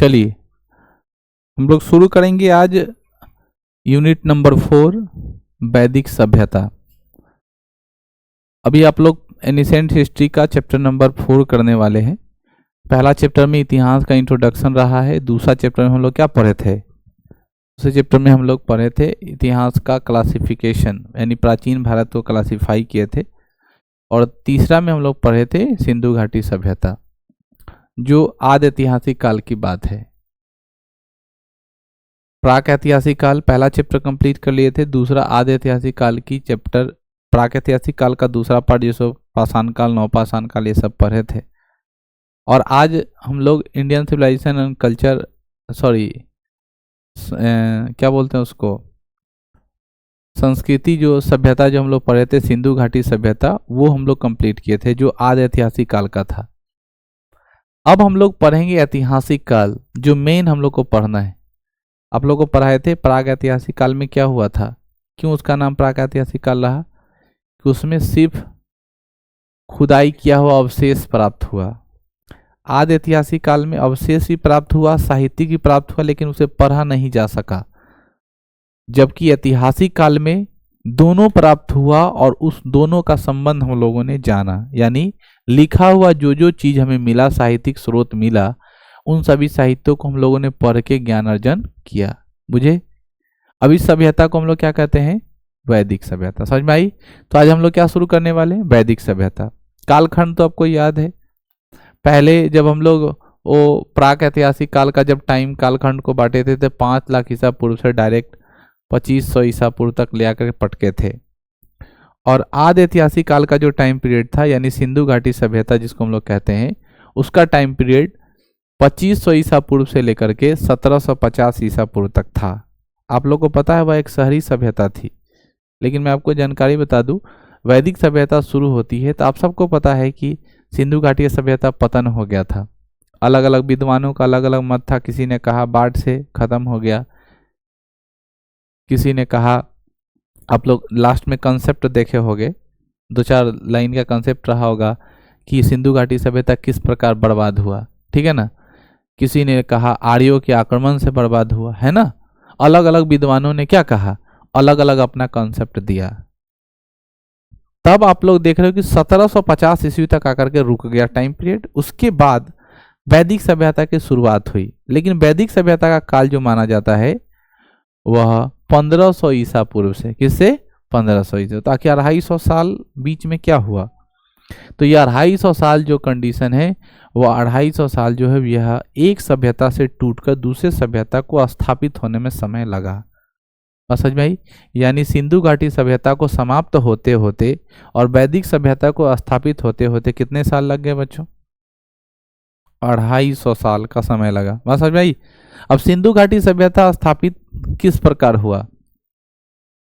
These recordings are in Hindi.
चलिए हम लोग शुरू करेंगे आज यूनिट नंबर 4 वैदिक सभ्यता। अभी आप लोग एनिसेंट हिस्ट्री का चैप्टर नंबर 4 करने वाले हैं। पहला चैप्टर में इतिहास का इंट्रोडक्शन रहा है। दूसरा चैप्टर में हम लोग क्या पढ़े थे? दूसरे चैप्टर में हम लोग पढ़े थे इतिहास का क्लासिफिकेशन, यानी प्राचीन भारत को क्लासिफाई किए थे। और तीसरा में हम लोग पढ़े थे सिंधु घाटी सभ्यता, जो आदि ऐतिहासिक काल की बात है। प्राक ऐतिहासिक काल पहला चैप्टर कंप्लीट कर लिए थे। दूसरा आदि ऐतिहासिक काल की चैप्टर, प्राक ऐतिहासिक काल का दूसरा पार्ट जिसको पाषाण काल, नवपाषाण काल, ये सब पढ़े थे। और आज हम लोग Indian civilisation and culture, sorry क्या बोलते हैं उसको, संस्कृति, जो सभ्यता जो हम लोग पढ़े थे सिंधु घाटी सभ्यता, वो हम लोग कंप्लीट किए थे, जो आदि ऐतिहासिक काल का था। अब हम लोग पढ़ेंगे ऐतिहासिक काल, जो मेन हम लोग को पढ़ना है। आप लोग को पढ़ाए थे प्राग ऐतिहासिक काल में क्या हुआ था, क्यों उसका नाम प्राग ऐतिहासिक काल रहा, कि उसमें सिर्फ खुदाई किया हुआ अवशेष प्राप्त हुआ। आदि ऐतिहासिक काल में अवशेष भी प्राप्त हुआ, साहित्य भी प्राप्त हुआ, लेकिन उसे पढ़ा नहीं जा सका। जबकि ऐतिहासिक काल में दोनों प्राप्त हुआ और उस दोनों का संबंध हम लोगों ने जाना, यानी लिखा हुआ जो जो चीज हमें मिला, साहित्यिक स्रोत मिला, उन सभी साहित्यों को हम लोगों ने पढ़ के ज्ञान अर्जन किया। बुझे? अब इस सभ्यता को हम लोग क्या कहते हैं? वैदिक सभ्यता। समझ में आई? तो आज हम लोग क्या शुरू करने वाले हैं? वैदिक सभ्यता। कालखंड तो आपको याद है, पहले जब हम लोग वो प्राक ऐतिहासिक काल का जब टाइम कालखंड को बांटे थे तो 5 लाख ईसा पूर्व से डायरेक्ट 2500 ईसा पूर्व तक ले आकर पटके थे। और आदि ऐतिहासिक काल का जो टाइम पीरियड था, यानी सिंधु घाटी सभ्यता जिसको हम लोग कहते हैं, उसका टाइम पीरियड 2500 ईसा पूर्व से लेकर के 1750 ईसा पूर्व तक था। आप लोग को पता है वह एक शहरी सभ्यता थी, लेकिन मैं आपको जानकारी बता दूं, वैदिक सभ्यता शुरू होती है तो आप सबको पता है कि सिंधु घाटी सभ्यता पतन हो गया था। अलग अलग विद्वानों का अलग अलग मत था। किसी ने कहा बाढ़ से खत्म हो गया, किसी ने कहा, आप लोग लास्ट में कंसेप्ट देखे होंगे, 2-4 लाइन का कंसेप्ट रहा होगा कि सिंधु घाटी सभ्यता किस प्रकार बर्बाद हुआ, ठीक है ना। किसी ने कहा आर्यों के आक्रमण से बर्बाद हुआ, है ना। अलग अलग विद्वानों ने क्या कहा, अलग अलग अपना कंसेप्ट दिया। तब आप लोग देख रहे हो कि 1750 ईस्वी तक आकर के रुक गया टाइम पीरियड। उसके बाद वैदिक सभ्यता की शुरुआत हुई, लेकिन वैदिक सभ्यता का काल जो माना जाता है वह 1500 ईसा पूर्व से, किससे? 1500 ईसा। तो आखिर 250 साल बीच में क्या हुआ? तो यह 250 साल जो कंडीशन है, वह 250 साल जो है यह एक सभ्यता से टूटकर दूसरे सभ्यता को स्थापित होने में समय लगा। बस समझ में आई? यानी सिंधु घाटी सभ्यता को समाप्त होते होते और वैदिक सभ्यता को स्थापित होते होते कितने साल लग गए बच्चों? 250 साल का समय लगा। बस समझ में आई? अब सिंधु घाटी सभ्यता स्थापित किस प्रकार हुआ?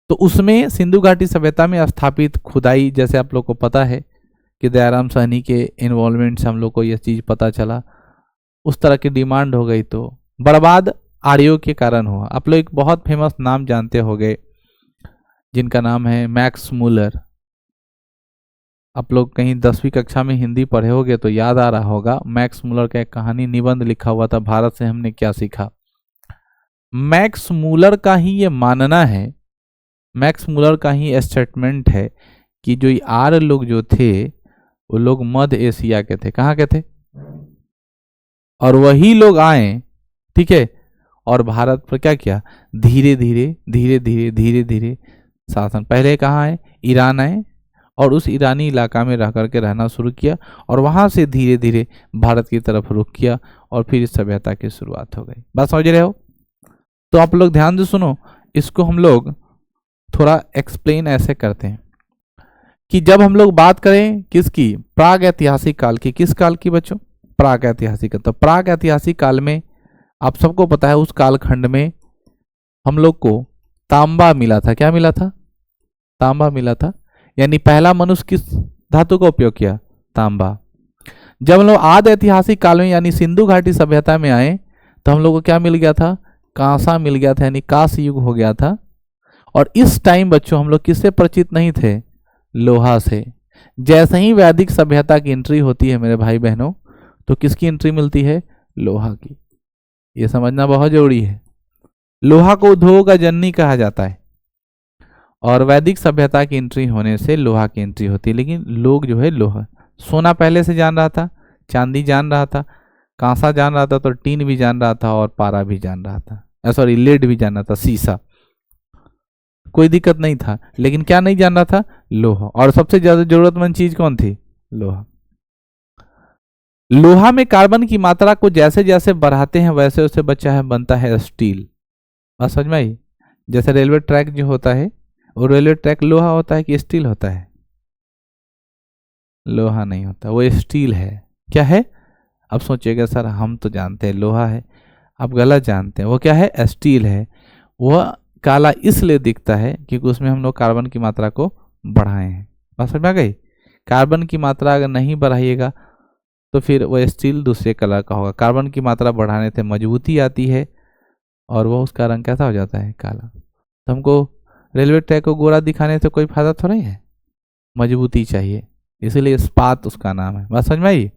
तो उसमें सिंधु घाटी सभ्यता में स्थापित खुदाई, जैसे आप लोग को पता है कि दयाराम साहनी के इन्वॉल्वमेंट से हम लोग को यह चीज पता चला, उस तरह की डिमांड हो गई, तो बर्बाद आर्यों के कारण हुआ। आप लोग एक बहुत फेमस नाम जानते होंगे जिनका नाम है मैक्स मूलर। आप लोग कहीं 10वीं कक्षा में हिंदी पढ़े होंगे तो याद आ रहा होगा, मैक्स मूलर का एक कहानी निबंध लिखा हुआ था, भारत से हमने क्या सीखा। मैक्स मूलर का ही ये मानना है, मैक्स मूलर का ही स्टेटमेंट है कि जो आर्य लोग जो थे वो लोग मध्य एशिया के थे। कहाँ के थे? और वही लोग आए, ठीक है, और भारत पर क्या किया? धीरे धीरे धीरे धीरे धीरे धीरे शासन। पहले कहाँ आए? ईरान आए, और उस ईरानी इलाका में रह करके रहना शुरू किया, और वहां से धीरे धीरे भारत की तरफ रुख किया, और फिर इस सभ्यता की शुरुआत हो गई। बात समझ रहे हो? तो आप लोग ध्यान से सुनो, इसको हम लोग थोड़ा एक्सप्लेन ऐसे करते हैं कि जब हम लोग बात करें किसकी? प्राग ऐतिहासिक काल की। किस काल की बच्चों? प्राग ऐतिहासिक। तो प्राग ऐतिहासिक काल में आप सबको पता है उस कालखंड में हम लोग को तांबा मिला था। क्या मिला था? तांबा मिला था। यानी पहला मनुष्य किस धातु का उपयोग किया? तांबा। जब हम लोग आदि ऐतिहासिक काल में यानी सिंधु घाटी सभ्यता में आए तो हम लोग को क्या मिल गया था? कांसा मिल गया था, यानी कांस्य युग हो गया था। और इस टाइम बच्चों हम लोग किससे परिचित नहीं थे? लोहा से। जैसे ही वैदिक सभ्यता की एंट्री होती है मेरे भाई बहनों, तो किसकी एंट्री मिलती है? लोहा की। ये समझना बहुत जरूरी है। लोहा को उद्योग का जननी कहा जाता है और वैदिक सभ्यता की एंट्री होने से लोहा की एंट्री होती है। लेकिन लोग जो है लोहा, सोना पहले से जान रहा था, चांदी जान रहा था, कांसा जान रहा था, तो टीन भी जान रहा था और पारा भी जान रहा था, सॉरी लेड भी जान रहा था, सीसा, कोई दिक्कत नहीं था। लेकिन क्या नहीं जान रहा था? लोहा। और सबसे ज्यादा जरूरतमंद चीज कौन थी? लोहा। लोहा में कार्बन की मात्रा को जैसे जैसे बढ़ाते हैं वैसे वैसे बच्चा है बनता है स्टील। बात समझ में आई? जैसे रेलवे ट्रैक जो होता है वो रेलवे ट्रैक लोहा होता है कि स्टील होता है? लोहा नहीं होता, वो स्टील है। क्या है? अब सोचिएगा सर हम तो जानते हैं लोहा है, आप गलत जानते हैं। वो क्या है? स्टील है। वह काला इसलिए दिखता है क्योंकि उसमें हम लोग कार्बन की मात्रा को बढ़ाए हैं। बात समझ में आ गई? कार्बन की मात्रा अगर नहीं बढ़ाइएगा तो फिर वह स्टील दूसरे कलर का होगा। कार्बन की मात्रा बढ़ाने से मजबूती आती है और वह उसका रंग कैसा हो जाता है? काला। तो हमको रेलवे ट्रैक को गोरा दिखाने से कोई फायदा थोड़ा ही है, मजबूती चाहिए, इसलिए इस्पात उसका नाम है। बात समझ में आई?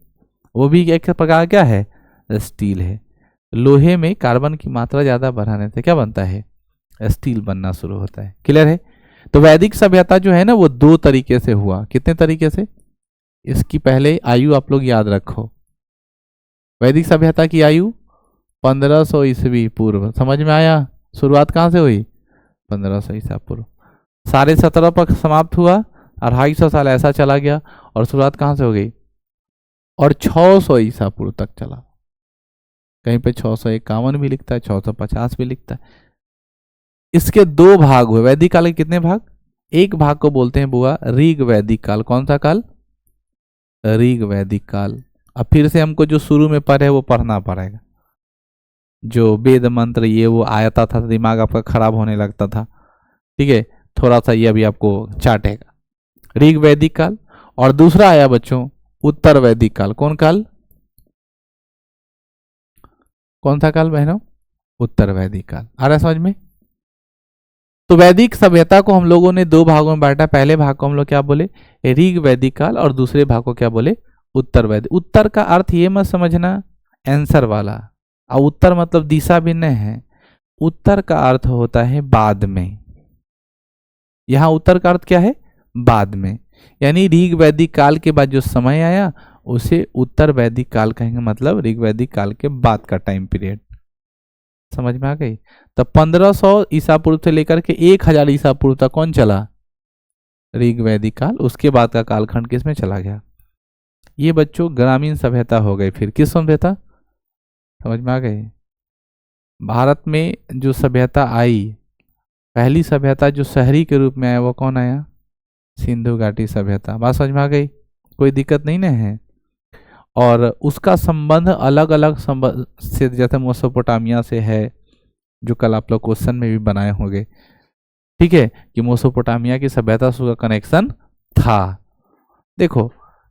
वो भी एक प्रकार क्या है? स्टील है। लोहे में कार्बन की मात्रा ज़्यादा बढ़ाने से क्या बनता है? स्टील बनना शुरू होता है। क्लियर है? तो वैदिक सभ्यता जो है ना वो दो तरीके से हुआ। कितने तरीके से? इसकी पहले आयु आप लोग याद रखो। वैदिक सभ्यता की आयु 1500 ईस्वी पूर्व। समझ में आया? शुरुआत कहाँ से हुई? 1500 ईसा पूर्व। 17.5 पर समाप्त हुआ, 250 साल ऐसा चला गया और शुरुआत कहाँ से हो गई? और 600 ईसा पूर्व तक चला। कहीं पे 651 भी लिखता है, 650 भी लिखता है। इसके दो भाग हुए। वैदिक काल के कितने भाग? एक भाग को बोलते हैं बुआ ऋग वैदिक काल। कौन सा काल? ऋग वैदिक काल। अब फिर से हमको जो शुरू में पढ़े वो पढ़ना पड़ेगा। जो वेद मंत्र ये वो आया था, दिमाग आपका खराब होने लगता था। ठीक है, थोड़ा सा ये अभी आपको चाटेगा। ऋग वैदिक काल और दूसरा आया बच्चों उत्तर वैदिक काल। कौन काल? कौन सा काल बहनों? उत्तर वैदिक काल। आ रहा है समझ में? तो वैदिक सभ्यता को हम लोगों ने दो भागों में बांटा। पहले भाग को हम लोग क्या बोले? ऋग वैदिक काल और दूसरे भाग को क्या बोले? उत्तर वैदिक। उत्तर का अर्थ ये मत समझना आंसर वाला, और उत्तर मतलब दिशा भी नहीं है। उत्तर का अर्थ होता है बाद में। यहां उत्तर का अर्थ क्या है? बाद में। यानी ऋग वैदिक काल के बाद जो समय आया उसे उत्तर वैदिक काल कहेंगे, मतलब ऋग वैदिक काल के बाद का टाइम पीरियड। समझ में आ गई? तो 1500 ईसा पूर्व से लेकर के 1000 ईसा पूर्व तक कौन चला? ऋग वैदिक काल। उसके बाद का कालखंड किसमें चला गया? ये बच्चों ग्रामीण सभ्यता हो गई। फिर किस सभ्यता? समझ में आ गई? भारत में जो सभ्यता आई, पहली सभ्यता जो शहरी के रूप में आया वो कौन आया? सिंधु घाटी सभ्यता। बात समझ में आ गई? कोई दिक्कत नहीं ना है? और उसका संबंध अलग अलग संबंध से, जैसे मेसोपोटामिया से है, जो कल आप लोग क्वेश्चन में भी बनाए होंगे। ठीक है, कि मेसोपोटामिया की सभ्यता से कनेक्शन था। देखो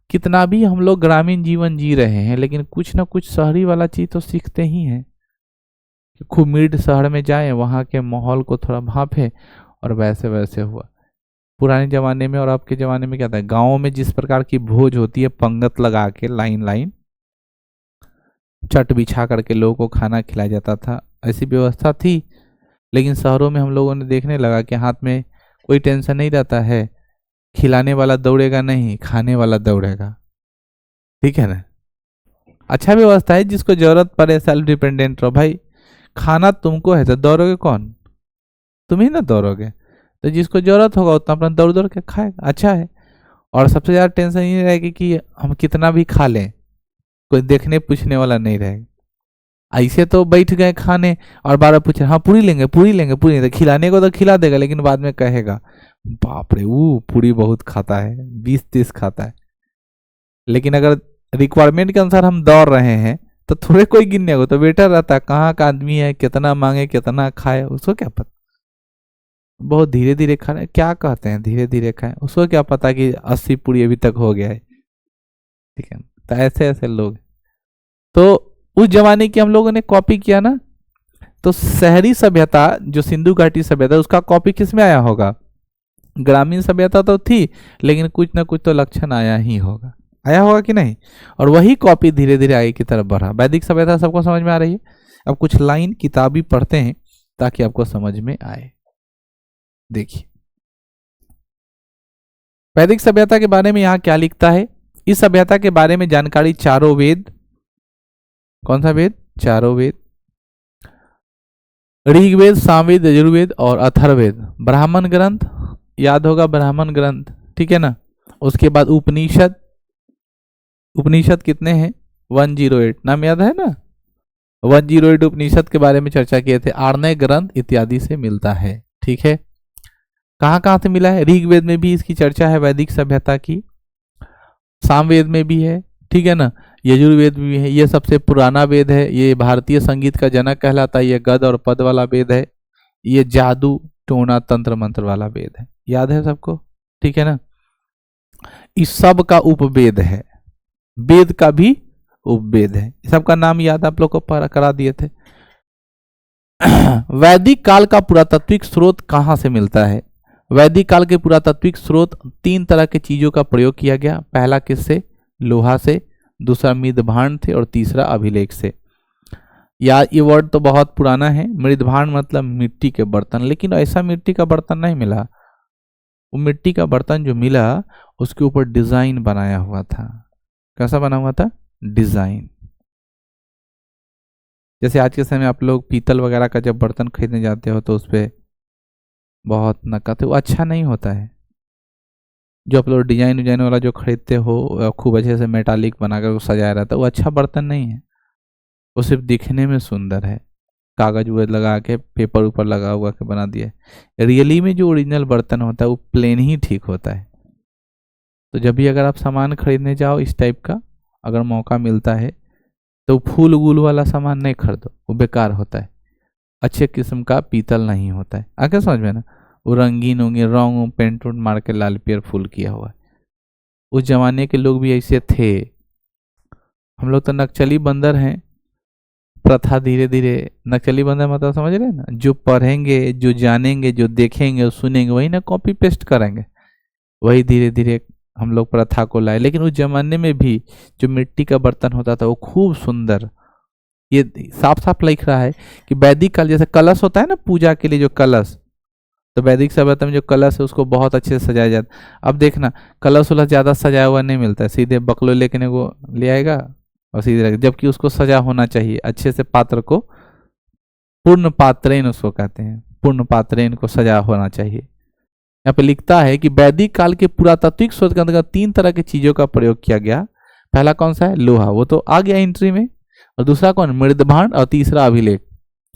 कितना भी हम लोग ग्रामीण जीवन जी रहे हैं लेकिन कुछ ना कुछ शहरी वाला चीज तो सीखते ही हैं। खूब मिड शहर में जाएं, वहाँ के माहौल को थोड़ा भांपें और वैसे वैसे हुआ। पुराने जमाने में और अब के जमाने में क्या था? गाँव में जिस प्रकार की भोज होती है, पंगत लगा के लाइन लाइन चट बिछा करके लोगों को खाना खिलाया जाता था, ऐसी व्यवस्था थी। लेकिन शहरों में हम लोगों ने देखने लगा कि हाथ में कोई टेंशन नहीं रहता है, खिलाने वाला दौड़ेगा नहीं, खाने वाला दौड़ेगा। ठीक है ना? अच्छा व्यवस्था है, जिसको जरूरत पड़े सेल्फ डिपेंडेंट रहो। भाई खाना तुमको है तो दौड़ोगे कौन? तुम ही ना दौड़ोगे। तो जिसको जरूरत होगा उतना अपना दौड़ दौड़ के खाएगा। अच्छा है। और सबसे ज़्यादा टेंशन ये रहेगी कि हम कितना भी खा लें, कोई देखने पूछने वाला नहीं रहेगा। ऐसे तो बैठ गए खाने और बार पूछ रहे हाँ पूरी लेंगे पूरी लेंगे पूरी लेंगे, खिलाने को तो खिला देगा लेकिन बाद में कहेगा बाप रे वो पूरी बहुत खाता है, 20-30 खाता है। लेकिन अगर रिक्वायरमेंट के अनुसार हम दौड़ रहे हैं तो थोड़े कोई गिनने को तो बेटर रहता है। कहाँ का आदमी है, कितना मांगे कितना खाए, उसको क्या पता। बहुत धीरे धीरे खा रहे, क्या कहते हैं धीरे धीरे खाए, उसको क्या पता कि 80 पूरी अभी तक हो गया है। ठीक है, तो ऐसे ऐसे लोग। तो उस जमाने की हम लोगों ने कॉपी किया ना, तो शहरी सभ्यता जो सिंधु घाटी सभ्यता उसका कॉपी किस में आया होगा? ग्रामीण सभ्यता तो थी लेकिन कुछ ना कुछ तो लक्षण आया ही होगा, आया होगा कि नहीं? और वही कॉपी धीरे धीरे आगे की तरफ बढ़ा। वैदिक सभ्यता सबको समझ में आ रही है? अब कुछ लाइन किताबी पढ़ते हैं ताकि आपको समझ में आए। देखिए वैदिक सभ्यता के बारे में यहां क्या लिखता है। इस सभ्यता के बारे में जानकारी चारों वेद, कौन सा वेद, चारों वेद, ऋग्वेद, सामवेद, यजुर्वेद और अथर्ववेद, ब्राह्मण ग्रंथ, याद होगा ब्राह्मण ग्रंथ, ठीक है ना। उसके बाद उपनिषद, उपनिषद कितने हैं, 108, नाम याद है ना, 108 उपनिषद के बारे में चर्चा किए थे। आर्णय ग्रंथ इत्यादि से मिलता है, ठीक है। कहां कहां से मिला है, ऋग्वेद में भी इसकी चर्चा है वैदिक सभ्यता की, सामवेद में भी है, ठीक है ना, यजुर्वेद भी है। ये सबसे पुराना वेद है, ये भारतीय संगीत का जनक कहलाता है। ये गद और पद वाला वेद है। ये जादू टोना तंत्र मंत्र वाला वेद है, याद है सबको, ठीक है ना। इस सब का उपवेद है, वेद का भी उपवेद है। सबका नाम याद आप लोग को करा दिए थे। वैदिक काल का पुरातात्विक स्रोत कहां से मिलता है। वैदिक काल के पुरातात्विक स्रोत 3 तरह के चीजों का प्रयोग किया गया। पहला किससे, लोहा से, दूसरा मृदभांड थे और तीसरा अभिलेख से। यार ये वर्ड तो बहुत पुराना है, मृदभांड मतलब मिट्टी के बर्तन, लेकिन ऐसा मिट्टी का बर्तन नहीं मिला। वो मिट्टी का बर्तन जो मिला उसके ऊपर डिजाइन बनाया हुआ था। कैसा बना हुआ था, डिजाइन। जैसे आज के समय आप लोग पीतल वगैरह का जब बर्तन खरीदने जाते हो तो उस पर बहुत नकद है, वो अच्छा नहीं होता है। जो आप लोग डिजाइन विजाइन वाला जो खरीदते हो खूब अच्छे से मेटालिक बनाकर वो सजाया रहता है, वो अच्छा बर्तन नहीं है, वो सिर्फ दिखने में सुंदर है, कागज वगैरह लगा के पेपर ऊपर लगा हुआ के बना दिया। रियली में जो ओरिजिनल बर्तन होता है वो प्लेन ही ठीक होता है। तो जब भी अगर आप सामान खरीदने जाओ इस टाइप का, अगर मौका मिलता है तो फूल वूल वाला सामान नहीं खरीदो, वो बेकार होता है। अच्छे किस्म का पीतल नहीं होता है, आगे समझ में ना। वो रंगीन होंगे, रंग पेंट उंट मार के लाल पियर फूल किया हुआ है। उस जमाने के लोग भी ऐसे थे। हम लोग तो नक्चली बंदर हैं, प्रथा धीरे धीरे, नक्चली बंदर मतलब समझ रहे हैं ना, जो पढ़ेंगे, जो जानेंगे, जो देखेंगे, सुनेंगे, वही ना कॉपी पेस्ट करेंगे, वही धीरे धीरे हम लोग प्रथा को लाए। लेकिन उस जमाने में भी जो मिट्टी का बर्तन होता था वो खूब सुंदर, ये साफ साफ लिख रहा है कि वैदिक काल, जैसे कलश होता है ना पूजा के लिए जो कलश, तो वैदिक सभ्यता में जो कलश है उसको बहुत अच्छे से सजाया जाता। अब देखना कलश वाला ज्यादा सजाया हुआ नहीं मिलता है, सीधे बकलो लेके वो ले आएगा और सीधे रख, जबकि उसको सजा होना चाहिए अच्छे से। पात्र को पूर्ण पात्रेन उसको कहते हैं, पूर्ण पात्रेन को सजा होना चाहिए। यहाँ पे लिखता है कि वैदिक काल के पुरातात्विक स्रोत के अंतर्गत 3 तरह की चीजों का प्रयोग किया गया। पहला कौन सा है, लोहा, वो तो आ गया एंट्री में, और दूसरा कौन, मृदभांड, और तीसरा अभिलेख।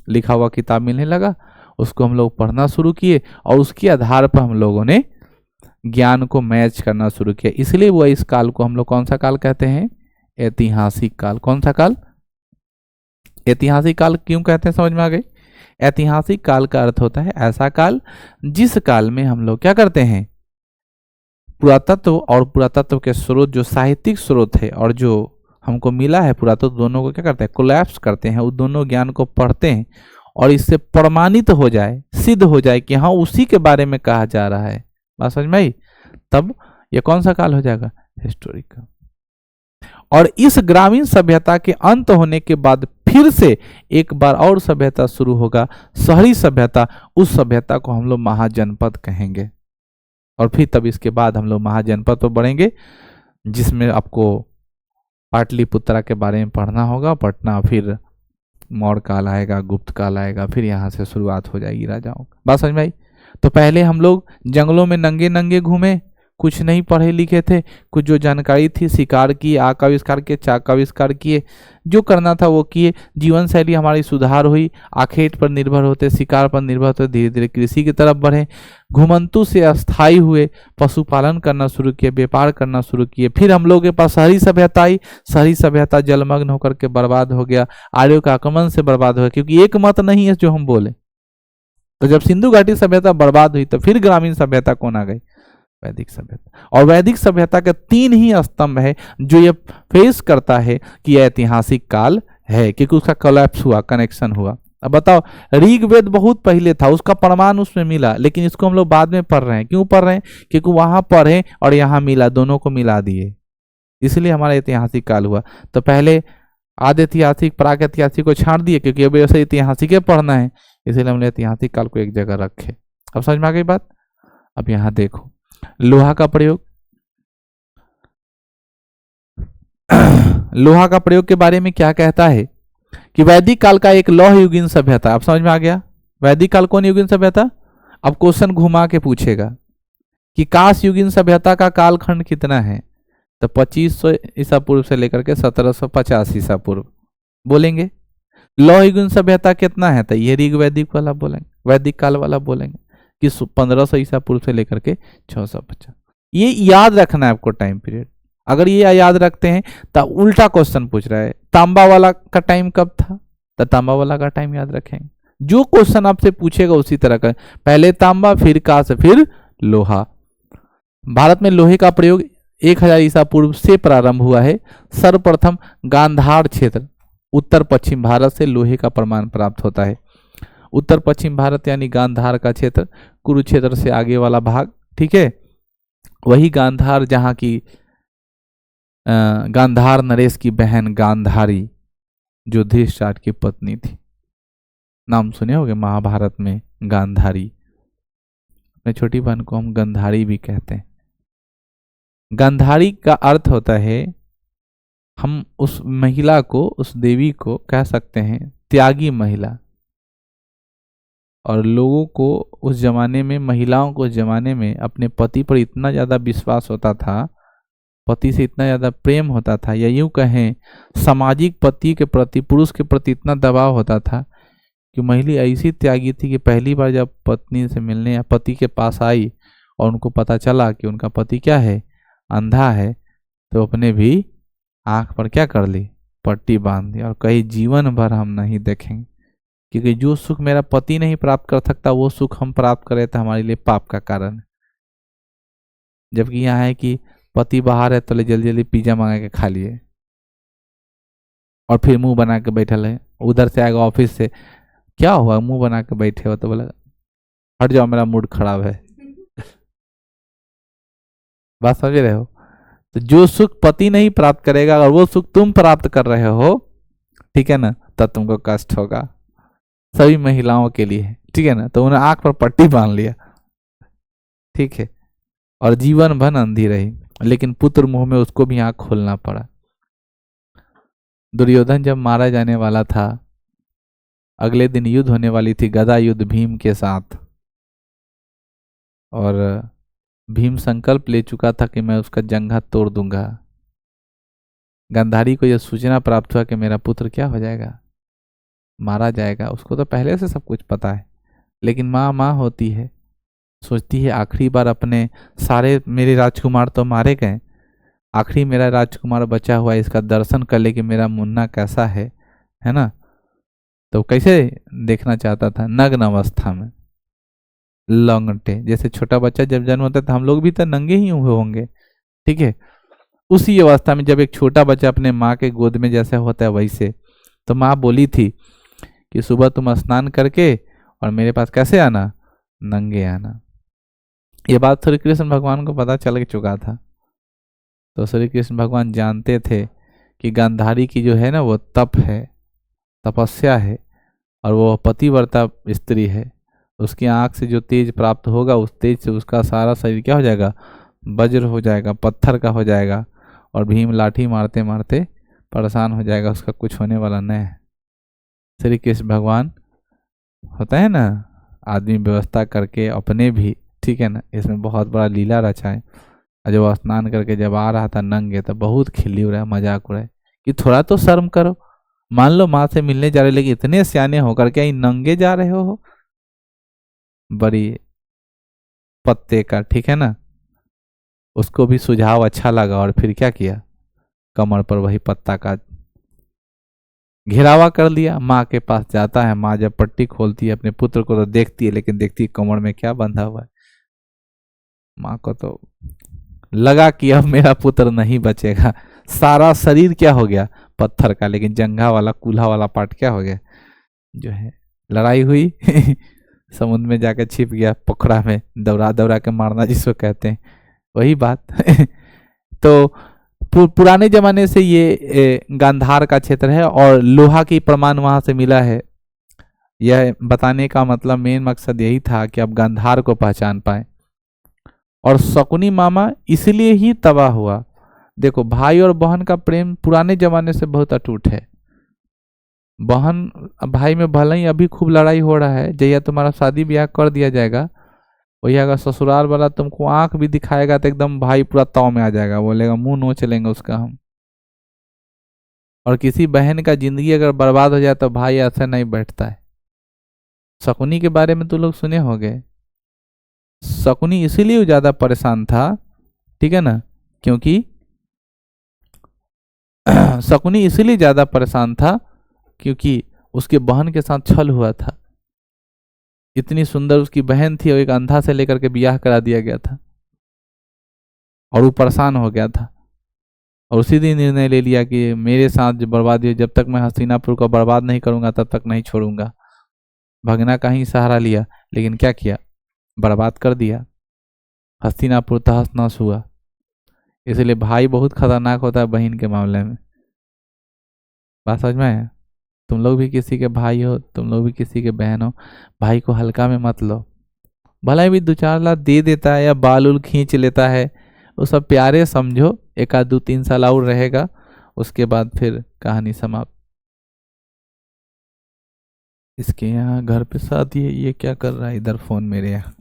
लिखा हुआ किताब मिलने लगा, उसको हम लोग पढ़ना शुरू किए और उसके आधार पर हम लोगों ने ज्ञान को मैच करना शुरू किया। इसलिए वो इस काल को हम लोग कौन सा काल कहते हैं, ऐतिहासिक काल। कौन सा काल, ऐतिहासिक काल क्यों कहते हैं, समझ में आ गई। ऐतिहासिक काल का अर्थ होता है ऐसा काल जिस काल में हम लोग क्या करते हैं, पुरातत्व और पुरातत्व के स्रोत जो साहित्यिक स्रोत है और जो हमको मिला है पुरातत्व, दोनों को क्या करते हैं, कोलैप्स करते हैं, उस दोनों ज्ञान को पढ़ते हैं और इससे प्रमाणित हो जाए, सिद्ध हो जाए कि हाँ उसी के बारे में कहा जा रहा है। बात समझ में आई। तब ये कौन सा काल हो जाएगा, हिस्टोरिकल। और इस ग्रामीण सभ्यता के अंत होने के बाद फिर से एक बार और सभ्यता शुरू होगा, शहरी सभ्यता। उस सभ्यता को हम लोग महाजनपद कहेंगे और फिर तब इसके बाद हम लोग महाजनपद पर बढ़ेंगे, जिसमें आपको पाटलिपुत्रा के बारे में पढ़ना होगा, पटना, फिर मौर्य काल आएगा, गुप्त काल आएगा, फिर यहाँ से शुरुआत हो जाएगी राजाओं की। बात समझ में आई। तो पहले हम लोग जंगलों में नंगे नंगे घूमे, कुछ नहीं पढ़े लिखे थे, कुछ जो जानकारी थी शिकार की, आग का आविष्कार किए, चाक का आविष्कार किए, जो करना था वो किए। जीवन शैली हमारी सुधार हुई, आखेट पर निर्भर होते, शिकार पर निर्भर होते, धीरे धीरे कृषि की तरफ बढ़े, घुमंतु से अस्थायी हुए, पशुपालन करना शुरू किए, व्यापार करना शुरू किए। फिर हम लोग के पास शहरी सभ्यता आई, शहरी सभ्यता जलमग्न होकर के बर्बाद हो गया, आर्यों का आक्रमण से बर्बाद हो गया, क्योंकि एक मत नहीं है जो हम बोले। तो जब सिंधु घाटी सभ्यता बर्बाद हुई तो फिर ग्रामीण सभ्यता कौन आ गई, वैदिक सभ्यता। और वैदिक सभ्यता के 3 ही स्तंभ है जो ये फेस करता है कि यह ऐतिहासिक काल है, क्योंकि उसका कोलैप्स हुआ, कनेक्शन हुआ। अब बताओ, ऋग्वेद बहुत पहले था, उसका प्रमाण उसमें मिला, लेकिन इसको हम लोग बाद में पढ़ रहे हैं। क्यों पढ़ रहे हैं, क्योंकि वहां पढ़े और यहाँ मिला, दोनों को मिला दिए, इसलिए हमारा ऐतिहासिक काल हुआ। तो पहले आधे ऐतिहासिक प्रागैतिहासिक को छाड़ दिए, क्योंकि अब वैसे ऐतिहासिक पढ़ना है, इसीलिए हमने ऐतिहासिक काल को एक जगह रखे। अब समझ में आ गई बात। अब यहाँ देखो लोहा का प्रयोग लोहा का प्रयोग के बारे में क्या कहता है कि वैदिक काल का एक लौह युगीन सभ्यता। अब समझ में आ गया वैदिक काल कौन युगीन सभ्यता। अब क्वेश्चन घुमा के पूछेगा कि काश युगीन सभ्यता का कालखंड कितना है, तो 2500 ईसा पूर्व से लेकर के 1750 ईसा पूर्व बोलेंगे। लौह युगीन सभ्यता कितना है, तो ये ऋग वैदिक वाला बोलेंगे, वैदिक काल वाला बोलेंगे कि 1500 ईसा पूर्व से लेकर के 650। ये याद रखना है आपको टाइम पीरियड। अगर ये याद रखते हैं तो उल्टा क्वेश्चन पूछ रहा है तांबा वाला का टाइम कब था, तो तांबा वाला का टाइम याद रखेंगे। जो क्वेश्चन आपसे पूछेगा उसी तरह का, पहले तांबा फिर कांस्य फिर लोहा। भारत में लोहे का प्रयोग 1000 ईसा पूर्व से प्रारंभ हुआ है। सर्वप्रथम गांधार क्षेत्र उत्तर पश्चिम भारत से लोहे का प्रमाण प्राप्त होता है। उत्तर पश्चिम भारत यानी गांधार का क्षेत्र, कुरुक्षेत्र से आगे वाला भाग, ठीक है, वही गांधार जहाँ की गांधार नरेश की बहन गांधारी जो धृतराष्ट्र की पत्नी थी, नाम सुने होंगे महाभारत में गांधारी। अपने छोटी बहन को हम गंधारी भी कहते हैं। गांधारी का अर्थ होता है, हम उस महिला को, उस देवी को कह सकते हैं त्यागी महिला। और लोगों को उस जमाने में, महिलाओं को उस जमाने में अपने पति पर इतना ज़्यादा विश्वास होता था, पति से इतना ज़्यादा प्रेम होता था, या यूँ कहें सामाजिक पति के प्रति, पुरुष के प्रति इतना दबाव होता था कि महिला ऐसी त्यागी थी कि पहली बार जब पत्नी से मिलने या पति के पास आई और उनको पता चला कि उनका पति क्या है, अंधा है, तो अपने भी आंख पर क्या कर ली, पट्टी बांध दी और कही जीवन भर हम नहीं देखेंगे, क्योंकि जो सुख मेरा पति नहीं प्राप्त कर सकता वो सुख हम प्राप्त करें तो हमारे लिए पाप का कारण है। जबकि यहाँ है कि पति बाहर है तो ले जल्दी जल्दी पिज्जा मंगा के खा लिए और फिर मुंह बना के बैठल है। उधर से आएगा ऑफिस से, क्या हुआ मुंह बना के बैठे हो, तो बोला हट जाओ मेरा मूड खराब है। बात समझ रहे हो। तो जो सुख पति नहीं प्राप्त करेगा और वो सुख तुम प्राप्त कर रहे हो, ठीक है ना, तब तुमको कष्ट होगा। सभी महिलाओं के लिए, ठीक है ना। तो उन्हें आंख पर पट्टी बांध लिया, ठीक है, और जीवन भर अंधी रही। लेकिन पुत्र मुंह में उसको भी आंख खोलना पड़ा। दुर्योधन जब मारा जाने वाला था, अगले दिन युद्ध होने वाली थी, गदा युद्ध भीम के साथ, और भीम संकल्प ले चुका था कि मैं उसका जंघा तोड़ दूंगा। गांधारी को यह सूचना प्राप्त हुआ कि मेरा पुत्र क्या हो जाएगा, मारा जाएगा। उसको तो पहले से सब कुछ पता है, लेकिन माँ होती है, सोचती है आखिरी बार अपने सारे, मेरे राजकुमार तो मारे गए, आखिरी मेरा राजकुमार बचा हुआ है, इसका दर्शन कर ले कि मेरा मुन्ना कैसा है ना। तो कैसे देखना चाहता था, नग्न अवस्था में, लंगटे। जैसे छोटा बच्चा जब जन्म होता है तो हम लोग भी तो नंगे ही हुए होंगे, ठीक है। उसी अवस्था में जब एक छोटा बच्चा अपने माँ के गोद में जैसे होता है वैसे, तो माँ बोली थी कि सुबह तुम स्नान करके और मेरे पास कैसे आना, नंगे आना। ये बात श्री कृष्ण भगवान को पता चल चुका था। तो श्री कृष्ण भगवान जानते थे कि गांधारी की जो है ना वो तप है, तपस्या है, और वो पतिव्रता स्त्री है। उसकी आंख से जो तेज प्राप्त होगा, उस तेज से उसका सारा शरीर क्या हो जाएगा, वज्र हो जाएगा, पत्थर का हो जाएगा, और भीम लाठी मारते मारते परेशान हो जाएगा, उसका कुछ होने वाला नहीं है। श्री कृष्ण भगवान होता है ना, आदमी व्यवस्था करके अपने भी, ठीक है ना, इसमें बहुत बड़ा लीला रचा है। और जब स्नान करके जब आ रहा था नंगे, तो बहुत खिल्ली उड़ा, मजाक उड़ाए कि थोड़ा तो शर्म करो, मान लो माँ से मिलने जा रहे, लेकिन इतने सियाने होकर क्या नंगे जा रहे हो, बड़ी पत्ते का, ठीक है ना। उसको भी सुझाव अच्छा लगा और फिर क्या किया, कमर पर वही पत्ता का घेरावा कर लिया। माँ के पास जाता है, माँ जब पट्टी खोलती है अपने पुत्र को तो देखती है, लेकिन देखती है कमर में क्या बंधा हुआ है। माँ को तो लगा कि अब मेरा पुत्र नहीं बचेगा। सारा शरीर क्या हो गया, पत्थर का, लेकिन जंघा वाला, कूल्हा वाला पार्ट क्या हो गया, जो है। लड़ाई हुई समुद्र में जाकर छिप गया, पोखरा में दौड़ा दौड़ा के मारना जिसको कहते हैं, वही बात। तो पुराने जमाने से ये गांधार का क्षेत्र है और लोहा की प्रमाण वहां से मिला है। यह बताने का मतलब मेन मकसद यही था कि आप गांधार को पहचान पाए। और शकुनी मामा इसलिए ही तबाह हुआ। देखो, भाई और बहन का प्रेम पुराने जमाने से बहुत अटूट है। बहन भाई में भले ही अभी खूब लड़ाई हो रहा है, जैया तुम्हारा शादी ब्याह कर दिया जाएगा, वही अगर ससुराल वाला तुमको आंख भी दिखाएगा तो एकदम भाई पूरा ताव में आ जाएगा, बोलेगा मुंह नोच लेंगे उसका हम। और किसी बहन का जिंदगी अगर बर्बाद हो जाए तो भाई ऐसे नहीं बैठता है। शकुनी के बारे में तो लोग सुने होंगे। शकुनी इसीलिए ज्यादा परेशान था, ठीक है ना, क्योंकि शकुनी इसीलिए ज्यादा परेशान था क्योंकि उसके बहन के साथ छल हुआ था। इतनी सुंदर उसकी बहन थी और एक अंधा से लेकर के ब्याह करा दिया गया था और वो परेशान हो गया था। और उसी दिन निर्णय ले लिया कि मेरे साथ जो बर्बादी हो, जब तक मैं हस्तिनापुर को बर्बाद नहीं करूंगा तब तक नहीं छोड़ूंगा। भगना का ही सहारा लिया, लेकिन क्या किया, बर्बाद कर दिया। हस्तिनापुर तहस नहस हुआ। इसलिए भाई बहुत खतरनाक होता है बहन के मामले में। बात समझ में आया? तुम लोग भी किसी के भाई हो, तुम लोग भी किसी के बहन हो, भाई को हल्का में मत लो। भला भी 2-4 लाख दे देता है या बाल उल खींच लेता है, वो सब प्यारे समझो, 1-2-3 साल और रहेगा, उसके बाद फिर कहानी समाप्त। इसके यहाँ घर पे शादी है, ये क्या कर रहा है इधर फोन मेरे यहाँ।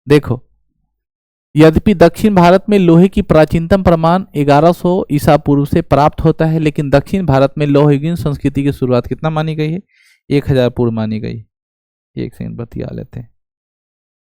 देखो, यद्यपि दक्षिण भारत में लोहे की प्राचीनतम प्रमाण 1100 ईसा पूर्व से प्राप्त होता है, लेकिन दक्षिण भारत में लोहयुगीन संस्कृति की शुरुआत कितना मानी गई है? 1000 पूर्व मानी गई। एक सेकंड बतिया लेते हैं।